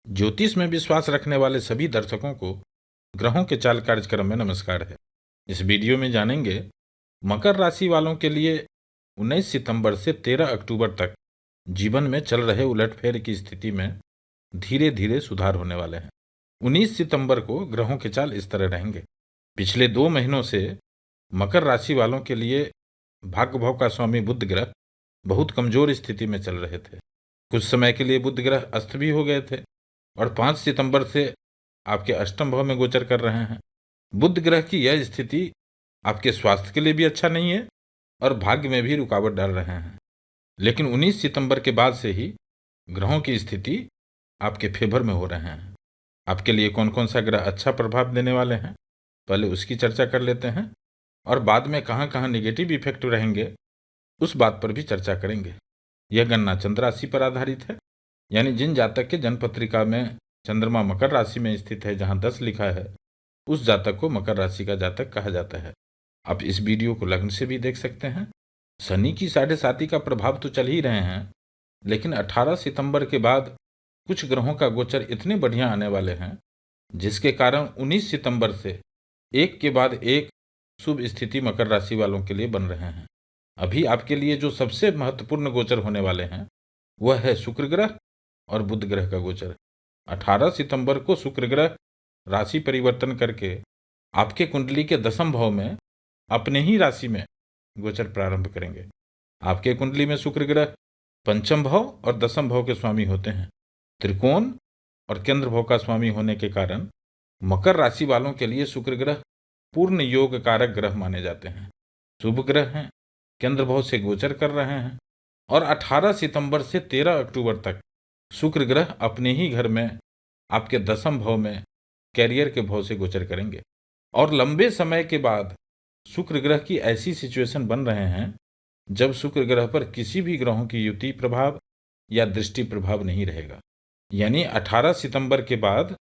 ज्योतिष में विश्वास रखने वाले सभी दर्शकों को ग्रहों के चाल कार्यक्रम में नमस्कार है। इस वीडियो में जानेंगे मकर राशि वालों के लिए 19 सितंबर से 13 अक्टूबर तक जीवन में चल रहे उलटफेर की स्थिति में धीरे धीरे सुधार होने वाले हैं। 19 सितंबर को ग्रहों के चाल इस तरह रहेंगे। पिछले 2 महीनों से मकर राशि वालों के लिए भाग्य भाव का स्वामी बुध ग्रह बहुत कमजोर स्थिति में चल रहे थे। कुछ समय के लिए बुध ग्रह अस्त भी हो गए थे और 5 सितंबर से आपके अष्टम भाव में गोचर कर रहे हैं। बुध ग्रह की यह स्थिति आपके स्वास्थ्य के लिए भी अच्छा नहीं है और भाग्य में भी रुकावट डाल रहे हैं। लेकिन 19 सितंबर के बाद से ही ग्रहों की स्थिति आपके फेवर में हो रहे हैं। आपके लिए कौन कौन सा ग्रह अच्छा प्रभाव देने वाले हैं, पहले उसकी चर्चा कर लेते हैं और बाद में कहाँ कहाँ निगेटिव इफेक्ट रहेंगे उस बात पर भी चर्चा करेंगे। यह गणना चंद्र राशि पर आधारित है, यानी जिन जातक के जन्म पत्रिका में चंद्रमा मकर राशि में स्थित है, जहां 10 लिखा है, उस जातक को मकर राशि का जातक कहा जाता है। आप इस वीडियो को लग्न से भी देख सकते हैं। शनि की 7.5 का प्रभाव तो चल ही रहे हैं, लेकिन 18 सितंबर के बाद कुछ ग्रहों का गोचर इतने बढ़िया आने वाले हैं जिसके कारण 19 सितंबर से एक के बाद एक शुभ स्थिति मकर राशि वालों के लिए बन रहे हैं। अभी आपके लिए जो सबसे महत्वपूर्ण गोचर होने वाले हैं वह है शुक्र ग्रह और बुध ग्रह का गोचर। 18 सितंबर को शुक्र ग्रह राशि परिवर्तन करके आपके कुंडली के 10वें भाव में अपने ही राशि में गोचर प्रारंभ करेंगे। आपके कुंडली में शुक्र ग्रह 5वें भाव और 10वें भाव के स्वामी होते हैं। त्रिकोण और केंद्र भाव का स्वामी होने के कारण मकर राशि वालों के लिए शुक्र ग्रह पूर्ण योग कारक ग्रह माने जाते हैं। शुभ ग्रह हैं, केंद्र भाव से गोचर कर रहे हैं और 18 सितंबर से 13 अक्टूबर तक शुक्र ग्रह अपने ही घर में आपके 10वें भाव में कैरियर के भाव से गोचर करेंगे। और लंबे समय के बाद शुक्र ग्रह की ऐसी सिचुएशन बन रहे हैं जब शुक्र ग्रह पर किसी भी ग्रहों की युति प्रभाव या दृष्टि प्रभाव नहीं रहेगा। यानी 18 सितंबर के बाद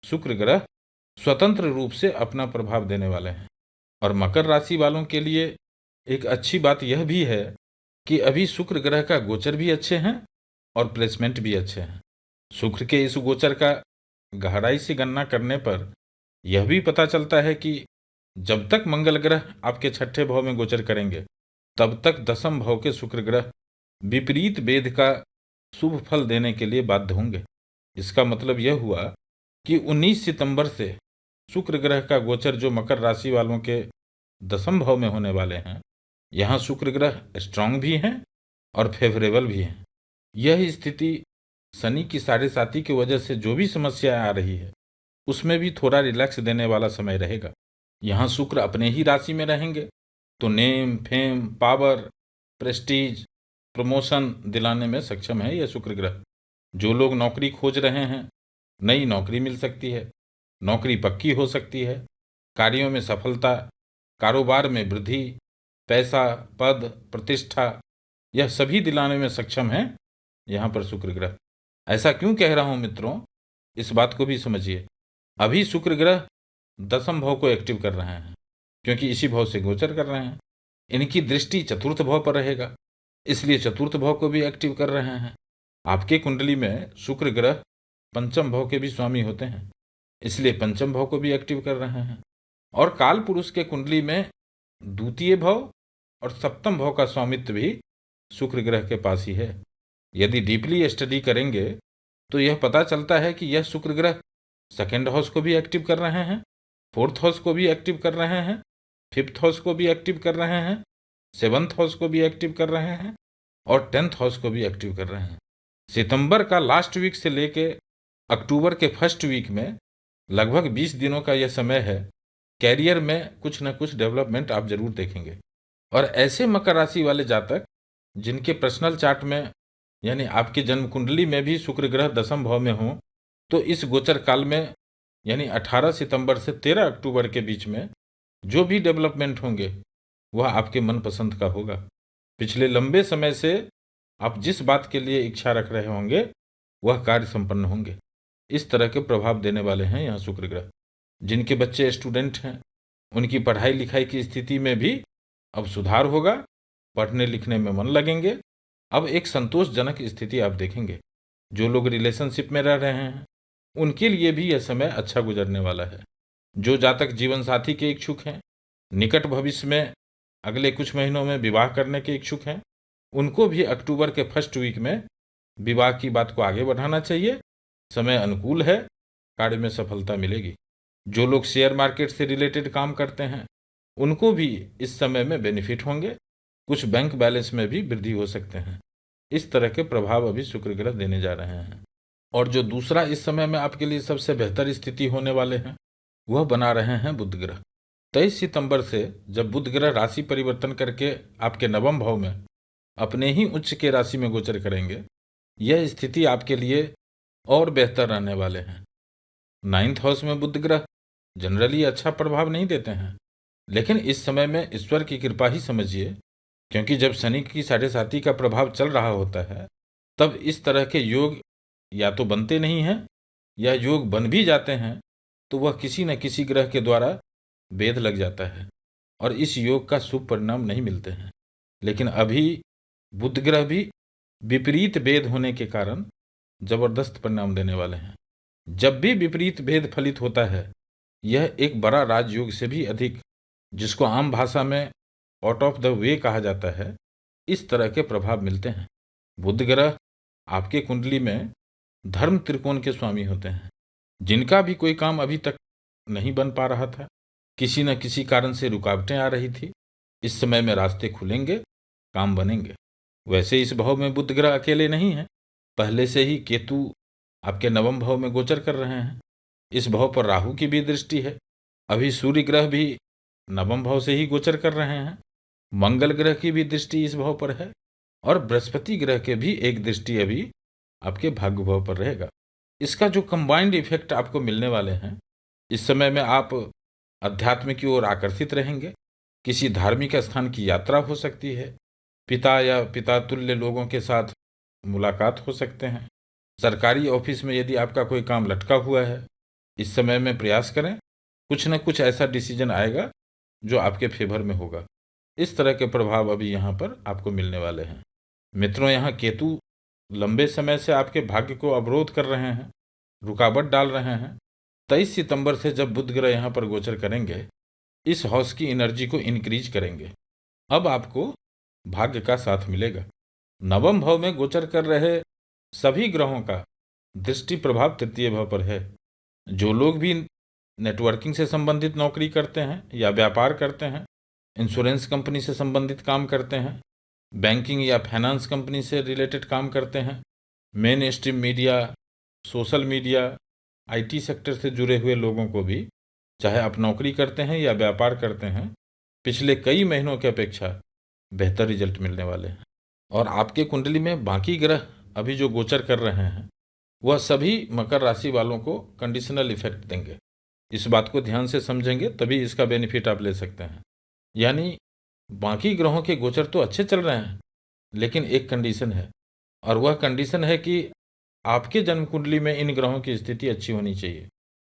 शुक्र ग्रह स्वतंत्र रूप से अपना प्रभाव देने वाले हैं। और मकर राशि वालों के लिए एक अच्छी बात यह भी है कि अभी शुक्र ग्रह का गोचर भी अच्छे हैं और प्लेसमेंट भी अच्छे हैं। शुक्र के इस गोचर का गहराई से गणना करने पर यह भी पता चलता है कि जब तक मंगल ग्रह आपके 6ठे भाव में गोचर करेंगे तब तक 10वें भाव के शुक्र ग्रह विपरीत वेद का शुभ फल देने के लिए बाध्य होंगे। इसका मतलब यह हुआ कि 19 सितंबर से शुक्र ग्रह का गोचर जो मकर राशि वालों के 10वें भाव में होने वाले हैं, यहाँ शुक्र ग्रह स्ट्रांग भी हैं और फेवरेबल भी हैं। यह स्थिति शनि की 7.5 की वजह से जो भी समस्या आ रही है उसमें भी थोड़ा रिलैक्स देने वाला समय रहेगा। यहाँ शुक्र अपने ही राशि में रहेंगे तो name, fame, power, Prestige, promotion दिलाने में सक्षम है यह शुक्र ग्रह। जो लोग नौकरी खोज रहे हैं, नई नौकरी मिल सकती है, नौकरी पक्की हो सकती है, कार्यों में सफलता, कारोबार में वृद्धि, पैसा, पद, प्रतिष्ठा, यह सभी दिलाने में सक्षम है यहाँ पर शुक्र ग्रह। ऐसा क्यों कह रहा हूँ मित्रों, इस बात को भी समझिए। अभी शुक्र ग्रह 10वें भाव को एक्टिव कर रहे हैं क्योंकि इसी भाव से गोचर कर रहे हैं। इनकी दृष्टि 4th भाव पर रहेगा, इसलिए 4th भाव को भी एक्टिव कर रहे हैं। आपके कुंडली में शुक्र ग्रह 5वें भाव के भी स्वामी होते हैं, इसलिए 5वें भाव को भी एक्टिव कर रहे हैं। और काल पुरुष के कुंडली में 2य भाव और 7वें भाव का स्वामित्व भी शुक्र ग्रह के पास ही है। यदि डीपली स्टडी करेंगे तो यह पता चलता है कि यह शुक्र ग्रह 2nd हाउस को भी एक्टिव कर रहे हैं, 4th हाउस को भी एक्टिव कर रहे हैं, 5th हाउस को भी एक्टिव कर रहे हैं, 7th हाउस को भी एक्टिव कर रहे हैं और 10th हाउस को भी एक्टिव कर रहे हैं। सितंबर का लास्ट वीक से लेके अक्टूबर के फर्स्ट वीक में लगभग 20 दिनों का यह समय है। कैरियर में कुछ न कुछ डेवलपमेंट आप जरूर देखेंगे। और ऐसे मकर राशि वाले जातक जिनके पर्सनल चार्ट में यानी आपके जन्म कुंडली में भी शुक्र ग्रह 10वें भाव में हो, तो इस गोचर काल में यानी 18 सितंबर से 13 अक्टूबर के बीच में जो भी डेवलपमेंट होंगे वह आपके मनपसंद का होगा। पिछले लंबे समय से आप जिस बात के लिए इच्छा रख रहे होंगे वह कार्य संपन्न होंगे। इस तरह के प्रभाव देने वाले हैं यहाँ शुक्र ग्रह। जिनके बच्चे स्टूडेंट हैं उनकी पढ़ाई लिखाई की स्थिति में भी अब सुधार होगा, पढ़ने लिखने में मन लगेंगे। अब एक संतोषजनक स्थिति आप देखेंगे। जो लोग रिलेशनशिप में रह रहे हैं उनके लिए भी यह समय अच्छा गुजरने वाला है। जो जातक जीवन साथी के इच्छुक हैं, निकट भविष्य में अगले कुछ महीनों में विवाह करने के इच्छुक हैं, उनको भी अक्टूबर के फर्स्ट वीक में विवाह की बात को आगे बढ़ाना चाहिए। समय अनुकूल है, कार्य में सफलता मिलेगी। जो लोग शेयर मार्केट से रिलेटेड काम करते हैं, उनको भी इस समय में बेनिफिट होंगे। कुछ बैंक बैलेंस में भी वृद्धि हो सकते हैं। इस तरह के प्रभाव अभी शुक्र ग्रह देने जा रहे हैं। और जो दूसरा इस समय में आपके लिए सबसे बेहतर स्थिति होने वाले हैं, वह बना रहे हैं बुध ग्रह। 23 सितंबर से जब बुध ग्रह राशि परिवर्तन करके आपके नवम भाव में अपने ही उच्च के राशि में गोचर करेंगे, यह स्थिति आपके लिए और बेहतर रहने वाले हैं। 9th हाउस में बुध ग्रह जनरली अच्छा प्रभाव नहीं देते हैं, लेकिन इस समय में ईश्वर की कृपा ही समझिए, क्योंकि जब शनि की 7.5 का प्रभाव चल रहा होता है, तब इस तरह के योग या तो बनते नहीं हैं, या योग बन भी जाते हैं तो वह किसी न किसी ग्रह के द्वारा वेध लग जाता है और इस योग का शुभ परिणाम नहीं मिलते हैं। लेकिन अभी बुध ग्रह भी विपरीत भेद होने के कारण जबरदस्त परिणाम देने वाले हैं। जब भी विपरीत भेद फलित होता है, यह एक बड़ा राजयोग से भी अधिक, जिसको आम भाषा में आउट ऑफ द वे कहा जाता है, इस तरह के प्रभाव मिलते हैं। बुध ग्रह आपके कुंडली में धर्म त्रिकोण के स्वामी होते हैं। जिनका भी कोई काम अभी तक नहीं बन पा रहा था, किसी न किसी कारण से रुकावटें आ रही थी, इस समय में रास्ते खुलेंगे, काम बनेंगे। वैसे इस भाव में बुध ग्रह अकेले नहीं है, पहले से ही केतु आपके नवम भाव में गोचर कर रहे हैं। इस भाव पर राहु की भी दृष्टि है। अभी सूर्य ग्रह भी नवम भाव से ही गोचर कर रहे हैं। मंगल ग्रह की भी दृष्टि इस भाव पर है और बृहस्पति ग्रह के भी एक दृष्टि अभी आपके भाग्य भाव पर रहेगा। इसका जो कंबाइंड इफेक्ट आपको मिलने वाले हैं, इस समय में आप अध्यात्म की ओर आकर्षित रहेंगे। किसी धार्मिक स्थान की यात्रा हो सकती है। पिता या पिता तुल्य लोगों के साथ मुलाकात हो सकते हैं। सरकारी ऑफिस में यदि आपका कोई काम लटका हुआ है, इस समय में प्रयास करें, कुछ न कुछ ऐसा डिसीजन आएगा जो आपके फेवर में होगा। इस तरह के प्रभाव अभी यहाँ पर आपको मिलने वाले हैं। मित्रों, यहाँ केतु लंबे समय से आपके भाग्य को अवरोध कर रहे हैं, रुकावट डाल रहे हैं। 23 सितंबर से जब बुध ग्रह यहाँ पर गोचर करेंगे, इस हाउस की एनर्जी को इंक्रीज करेंगे। अब आपको भाग्य का साथ मिलेगा। नवम भाव में गोचर कर रहे सभी ग्रहों का दृष्टि प्रभाव तृतीय भाव पर है। जो लोग भी नेटवर्किंग से संबंधित नौकरी करते हैं या व्यापार करते हैं, इंश्योरेंस कंपनी से संबंधित काम करते हैं, बैंकिंग या फाइनेंस कंपनी से रिलेटेड काम करते हैं, main stream media, social media, IT sector से जुड़े हुए लोगों को भी, चाहे आप नौकरी करते हैं या व्यापार करते हैं, पिछले कई महीनों की अपेक्षा बेहतर रिजल्ट मिलने वाले हैं। और आपके कुंडली में बाकी ग्रह अभी जो गोचर कर रहे हैं, वह सभी मकर राशि वालों को कंडीशनल इफेक्ट देंगे। इस बात को ध्यान से समझेंगे तभी इसका बेनिफिट आप ले सकते हैं। यानी बाकी ग्रहों के गोचर तो अच्छे चल रहे हैं, लेकिन एक कंडीशन है, और वह कंडीशन है कि आपके जन्म कुंडली में इन ग्रहों की स्थिति अच्छी होनी चाहिए।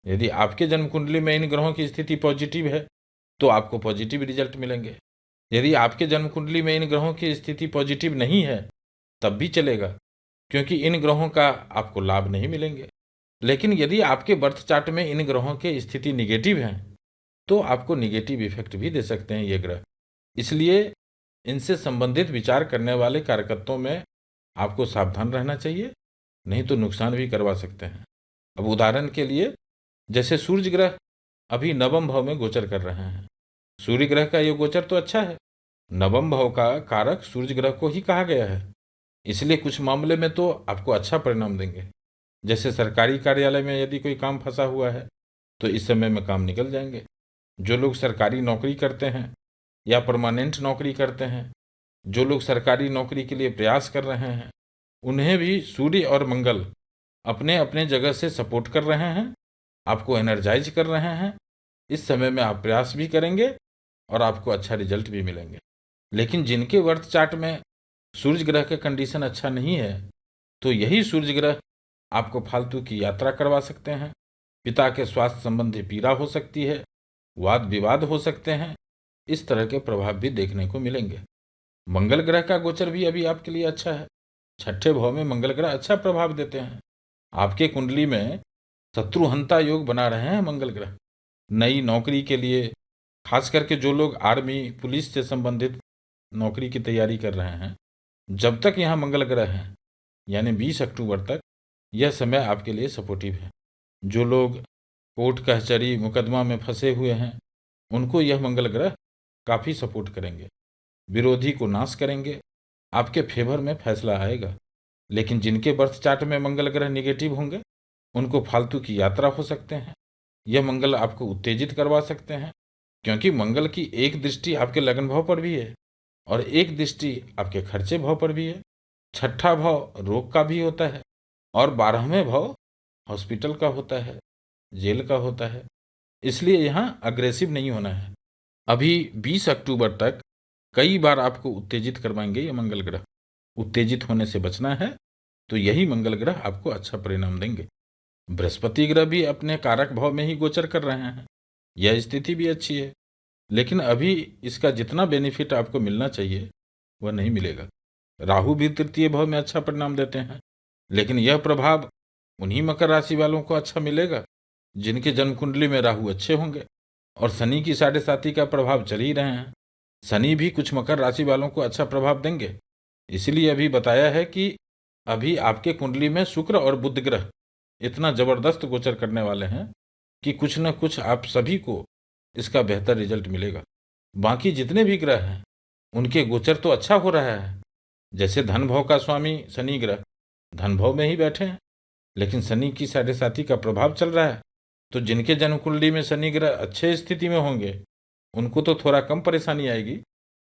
यदि आपके जन्म कुंडली में इन ग्रहों की स्थिति पॉजिटिव है, तो आपको पॉजिटिव रिजल्ट मिलेंगे। यदि आपके जन्म कुंडली में इन ग्रहों की स्थिति पॉजिटिव नहीं है, तब भी चलेगा, क्योंकि इन ग्रहों का आपको लाभ नहीं मिलेंगे। लेकिन यदि आपके बर्थ चार्ट में इन ग्रहों की स्थिति निगेटिव है, तो आपको निगेटिव इफेक्ट भी दे सकते हैं ये ग्रह। इसलिए इनसे संबंधित विचार करने वाले कार्यकर्ताओं में आपको सावधान रहना चाहिए, नहीं तो नुकसान भी करवा सकते हैं। अब उदाहरण के लिए, जैसे सूर्य ग्रह अभी नवम भाव में गोचर कर रहे हैं। सूर्य ग्रह का ये गोचर तो अच्छा है, नवम भाव का कारक सूर्य ग्रह को ही कहा गया है, इसलिए कुछ मामले में तो आपको अच्छा परिणाम देंगे। जैसे सरकारी कार्यालय में यदि कोई काम फंसा हुआ है, तो इस समय में काम निकल जाएंगे। जो लोग सरकारी नौकरी करते हैं या परमानेंट नौकरी करते हैं, जो लोग सरकारी नौकरी के लिए प्रयास कर रहे हैं, उन्हें भी सूर्य और मंगल अपने अपने जगह से सपोर्ट कर रहे हैं, आपको एनर्जाइज कर रहे हैं। इस समय में आप प्रयास भी करेंगे और आपको अच्छा रिजल्ट भी मिलेंगे। लेकिन जिनके बर्थ चार्ट में सूर्य ग्रह का कंडीशन अच्छा नहीं है, तो यही सूर्य ग्रह आपको फालतू की यात्रा करवा सकते हैं, पिता के स्वास्थ्य संबंधी पीड़ा हो सकती है, वाद विवाद हो सकते हैं। इस तरह के प्रभाव भी देखने को मिलेंगे। मंगल ग्रह का गोचर भी अभी आपके लिए अच्छा है। छठे भाव में मंगल ग्रह अच्छा प्रभाव देते हैं। आपके कुंडली में शत्रुहंता योग बना रहे हैं मंगल ग्रह। नई नौकरी के लिए, खास करके जो लोग आर्मी पुलिस से संबंधित नौकरी की तैयारी कर रहे हैं, जब तक यहाँ मंगल ग्रह हैं यानी 20 अक्टूबर तक यह समय आपके लिए सपोर्टिव है। जो लोग कोर्ट कचहरी मुकदमा में फंसे हुए हैं, उनको यह मंगल ग्रह काफ़ी सपोर्ट करेंगे, विरोधी को नाश करेंगे, आपके फेवर में फैसला आएगा। लेकिन जिनके बर्थ चार्ट में मंगल ग्रह निगेटिव होंगे, उनको फालतू की यात्रा हो सकते हैं। यह मंगल आपको उत्तेजित करवा सकते हैं, क्योंकि मंगल की एक दृष्टि आपके लगन भाव पर भी है और एक दृष्टि आपके खर्चे भाव पर भी है। छठा भाव रोग का भी होता है और 12वें भाव हॉस्पिटल का होता है, जेल का होता है। इसलिए यहाँ अग्रेसिव नहीं होना है। अभी 20 अक्टूबर तक कई बार आपको उत्तेजित करवाएंगे ये मंगल ग्रह। उत्तेजित होने से बचना है, तो यही मंगल ग्रह आपको अच्छा परिणाम देंगे। बृहस्पति ग्रह भी अपने कारक भाव में ही गोचर कर रहे हैं, यह स्थिति भी अच्छी है, लेकिन अभी इसका जितना बेनिफिट आपको मिलना चाहिए वह नहीं मिलेगा। राहु भी तृतीय भाव में अच्छा परिणाम देते हैं, लेकिन यह प्रभाव उन्हीं मकर राशि वालों को अच्छा मिलेगा जिनके जन्म कुंडली में राहु अच्छे होंगे। और शनि की 7.5 का प्रभाव चल ही रहे हैं। शनि भी कुछ मकर राशि वालों को अच्छा प्रभाव देंगे। इसलिए अभी बताया है कि अभी आपके कुंडली में शुक्र और बुध ग्रह इतना जबरदस्त गोचर करने वाले हैं कि कुछ न कुछ आप सभी को इसका बेहतर रिजल्ट मिलेगा। बाकी जितने भी ग्रह हैं उनके गोचर तो अच्छा हो रहा है। जैसे धन भाव का स्वामी शनि ग्रह धन भाव में ही बैठे हैं, लेकिन शनि की 7.5 का प्रभाव चल रहा है, तो जिनके जन्म कुंडली में शनि ग्रह अच्छे स्थिति में होंगे उनको तो थोड़ा कम परेशानी आएगी,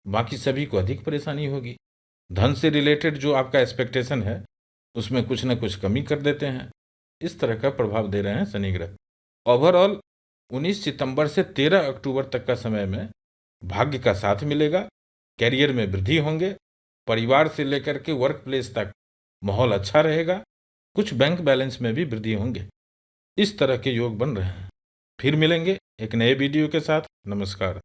बाकी सभी को अधिक परेशानी होगी। धन से रिलेटेड जो आपका एक्सपेक्टेशन है उसमें कुछ न कुछ कमी कर देते हैं। इस तरह का प्रभाव दे रहे हैं शनि ग्रह। ओवरऑल 19 सितंबर से 13 अक्टूबर तक का समय में भाग्य का साथ मिलेगा, कैरियर में वृद्धि होंगे, परिवार से लेकर के वर्क प्लेस तक माहौल अच्छा रहेगा, कुछ बैंक बैलेंस में भी वृद्धि होंगे। इस तरह के योग बन रहे हैं। फिर मिलेंगे एक नए वीडियो के साथ। नमस्कार।